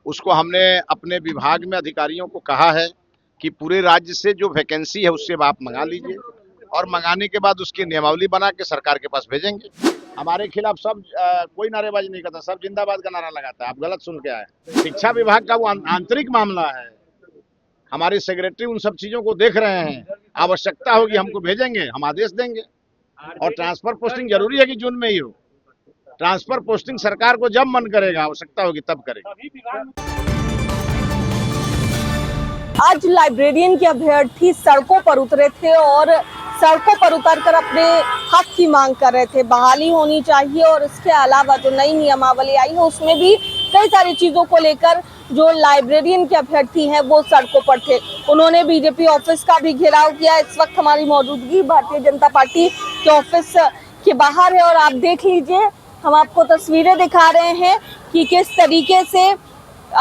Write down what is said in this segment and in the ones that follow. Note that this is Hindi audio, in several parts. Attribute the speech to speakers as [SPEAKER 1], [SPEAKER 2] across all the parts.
[SPEAKER 1] उसको हमने अपने विभाग में अधिकारियों को कहा है कि पूरे राज्य से जो वैकेंसी है उससे आप मंगा लीजिए और मंगाने के बाद उसकी नियमावली बना के सरकार के पास भेजेंगे। हमारे खिलाफ सब कोई नारेबाजी नहीं करता, सब जिंदाबाद का नारा लगाता है। आप गलत सुन के आए। शिक्षा विभाग का वो आंतरिक मामला है। हमारे सेक्रेटरी उन सब चीजों को देख रहे हैं। आवश्यकता होगी हमको भेजेंगे, हम आदेश देंगे। और ट्रांसफर पोस्टिंग जरूरी है कि जून में ही हो। ट्रांसफर पोस्टिंग सरकार को जब मन करेगा, आवश्यकता होगी तब करेगी।
[SPEAKER 2] आज लाइब्रेरियन के अभ्यर्थी सड़कों पर उतरे थे और सड़कों पर उतरकर अपने हक की मांग कर रहे थे। बहाली होनी चाहिए और इसके अलावा जो नई नियमावली आई है उसमें भी कई सारी चीजों को लेकर जो लाइब्रेरियन के अभ्यर्थी हैं वो सड़कों पर थे। उन्होंने बीजेपी ऑफिस का भी घेराव किया। इस वक्त हमारी मौजूदगी भारतीय जनता पार्टी के ऑफिस के बाहर है और आप देख लीजिए, हम आपको तस्वीरें दिखा रहे हैं कि किस तरीके से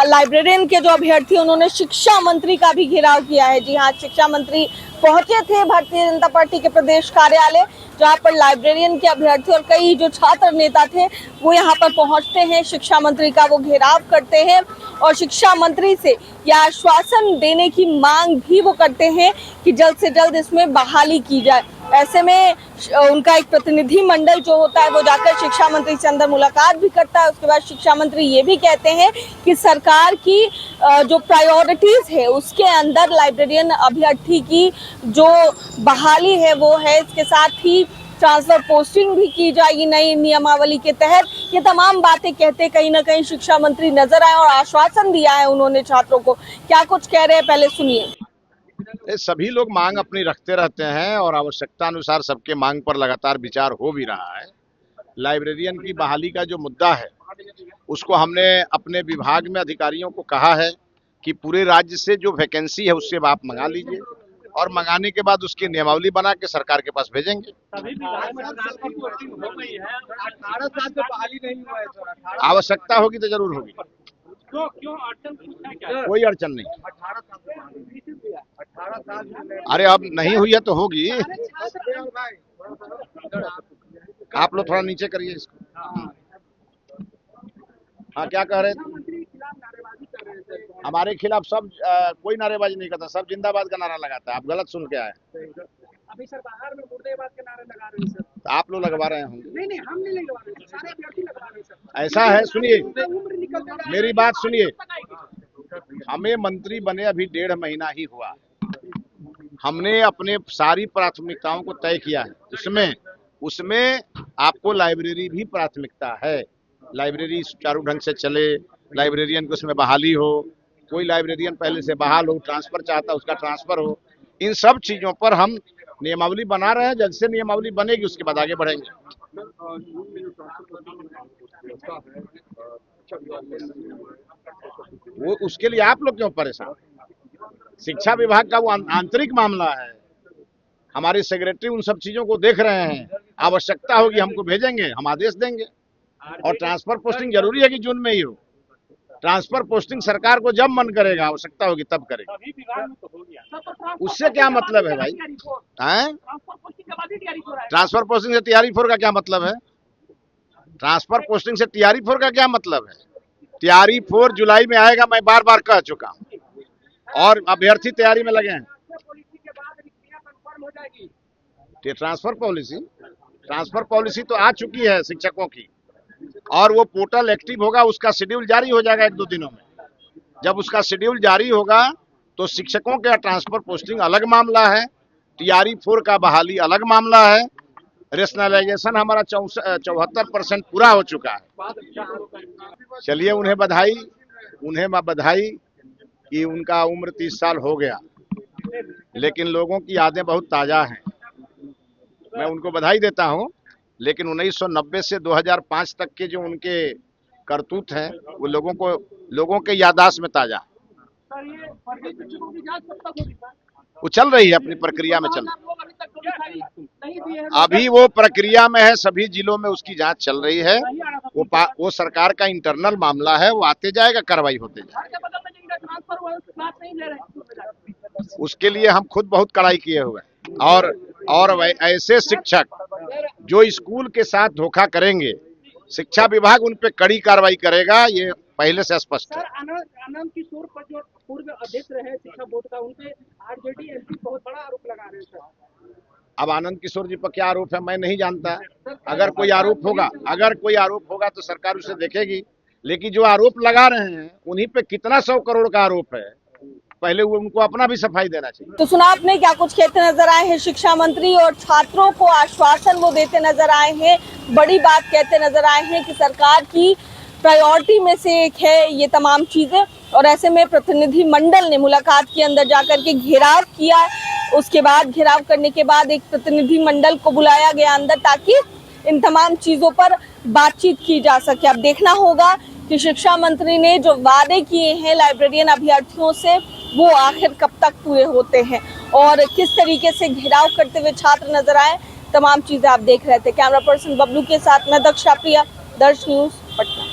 [SPEAKER 2] लाइब्रेरियन के जो अभ्यर्थी उन्होंने शिक्षा मंत्री का भी घेराव किया है। जी हाँ, शिक्षा मंत्री पहुंचे थे भारतीय जनता पार्टी के प्रदेश कार्यालय, जहां पर लाइब्रेरियन के अभ्यर्थी और कई जो छात्र नेता थे वो यहां पर पहुंचते हैं, शिक्षा मंत्री का वो घेराव करते हैं और शिक्षा मंत्री से यह आश्वासन देने की मांग भी वो करते हैं कि जल्द से जल्द इसमें बहाली की जाए। ऐसे में उनका एक प्रतिनिधि मंडल जो होता है वो जाकर शिक्षा मंत्री से अंदर मुलाकात भी करता है। उसके बाद शिक्षा मंत्री ये भी कहते हैं कि सरकार की जो प्रायोरिटीज है उसके अंदर लाइब्रेरियन अभ्यर्थी की जो बहाली है वो है। इसके साथ ही ट्रांसफर पोस्टिंग भी की जाएगी नई नियमावली के तहत। ये तमाम बातें कहते कहीं ना कहीं शिक्षा मंत्री नजर आए और आश्वासन दिया है उन्होंने छात्रों को। क्या कुछ कह रहे हैं, पहले सुनिए।
[SPEAKER 1] सभी लोग मांग अपनी रखते रहते हैं और आवश्यकता अनुसार सबके मांग पर लगातार विचार हो भी रहा है। लाइब्रेरियन की बहाली का जो मुद्दा है उसको हमने अपने विभाग में अधिकारियों को कहा है कि पूरे राज्य से जो वैकेंसी है उससे आप मंगा लीजिए और मंगाने के बाद उसकी नियमावली बना के सरकार के पास भेजेंगे। आवश्यकता होगी तो जरूर होगी। कोई अड़चन नहीं। अरे अब नहीं हुई है तो होगी। आप लोग थोड़ा नीचे करिए इसको। हाँ, क्या कह रहे थे? हमारे खिलाफ सब कोई नारेबाजी नहीं करता, सब जिंदाबाद का नारा लगाता है। आप गलत सुन के आए।
[SPEAKER 3] अभी सर बाहर में मुर्दाबाद के नारे लगा रहे हैं सर।
[SPEAKER 1] तो आप लोग लगवा रहे होंगे।
[SPEAKER 3] नहीं, हम नहीं लगवा रहे हैं, सारे अभ्यर्थी लगवा रहे हैं सर।
[SPEAKER 1] ऐसा है, सुनिए मेरी बात सुनिए। हमें मंत्री बने अभी 1.5 महीना ही हुआ। हमने अपने सारी प्राथमिकताओं को तय किया है। उसमें आपको लाइब्रेरी भी प्राथमिकता है। लाइब्रेरी सुचारू ढंग से चले, लाइब्रेरियन को उसमें बहाली हो, कोई लाइब्रेरियन पहले से बहाल हो, ट्रांसफर चाहता उसका ट्रांसफर हो। इन सब चीजों पर हम नियमावली बना रहे हैं। जल्द से नियमावली बनेगी उसके बाद आगे बढ़ेंगे। वो उसके लिए आप लोग क्यों परेशान? शिक्षा विभाग का वो आंतरिक मामला है। हमारे सेक्रेटरी उन सब चीजों को देख रहे हैं। आवश्यकता होगी हमको भेजेंगे, हम आदेश देंगे। और ट्रांसफर पोस्टिंग जरूरी है कि जून में ही हो। ट्रांसफर पोस्टिंग सरकार को जब मन करेगा, आवश्यकता होगी तब करेगी। उससे क्या मतलब है भाई? ट्रांसफर पोस्टिंग से टीआरई 4 का क्या मतलब है? ट्रांसफर पोस्टिंग से टीआरई 4 का क्या मतलब है? टीआरई 4 जुलाई में आएगा, मैं बार बार कह चुका हूँ और अभ्यर्थी तैयारी में लगे हैं। ट्रांसफर पॉलिसी तो आ चुकी है शिक्षकों की और वो पोर्टल एक्टिव होगा, उसका शेड्यूल जारी हो जाएगा 1-2 दिनों में। जब उसका शेड्यूल जारी होगा तो शिक्षकों का ट्रांसफर पोस्टिंग अलग मामला है, टीआरई 4 का बहाली अलग मामला है। रेशनलाइजेशन हमारा 74% पूरा हो चुका है। चलिए उन्हें बधाई कि उनका उम्र 30 साल हो गया, लेकिन लोगों की यादें बहुत ताजा हैं। मैं उनको बधाई देता हूं, लेकिन 1990 से 2005 तक के जो उनके करतूत हैं वो लोगों के याददाश्त में ताजा है। वो चल रही है, अपनी प्रक्रिया में चल रही है। अभी वो प्रक्रिया में है, सभी जिलों में उसकी जांच चल रही है। वो सरकार का इंटरनल मामला है, वो आते जाएगा, कार्रवाई होते जाएगा। उसके लिए हम खुद बहुत कड़ाई किए हुए हैं और ऐसे शिक्षक जो स्कूल के साथ धोखा करेंगे, शिक्षा विभाग उन पे कड़ी कार्रवाई करेगा। ये पहले से स्पष्ट है।
[SPEAKER 3] सर आनंद किशोर पर जो पूर्व अध्यक्ष रहे शिक्षा बोर्ड का, उनपे आरजेडी एमपी बहुत बड़ा आरोप लगा रहे हैं सर।
[SPEAKER 1] अब आनंद किशोर जी पर क्या आरोप है मैं नहीं जानता। अगर कोई आरोप होगा तो सरकार उसे देखेगी, लेकिन जो आरोप लगा रहे हैं उन्हीं पे कितना 100 करोड़ का आरोप है, पहले वो उनको अपना भी सफाई देना चाहिए।
[SPEAKER 2] तो सुना आपने क्या कुछ कहते नजर आए हैं शिक्षा मंत्री, और छात्रों को आश्वासन वो देते नजर आए हैं, बड़ी बात कहते नजर आए हैं कि सरकार की प्रायोरिटी में से एक है ये तमाम चीजें। और ऐसे में प्रतिनिधि मंडल ने मुलाकात के अंदर जाकर के घेराव किया, उसके बाद घेराव करने के बाद एक प्रतिनिधि मंडल को बुलाया गया अंदर ताकि इन तमाम चीजों पर बातचीत की जा सके। अब देखना होगा कि शिक्षा मंत्री ने जो वादे किए हैं लाइब्रेरियन अभ्यर्थियों से वो आखिर कब तक पूरे होते हैं और किस तरीके से घेराव करते हुए छात्र नजर आए। तमाम चीजें आप देख रहे थे। कैमरा पर्सन बबलू के साथ मैं दक्षा प्रिया, दर्श न्यूज, पटना।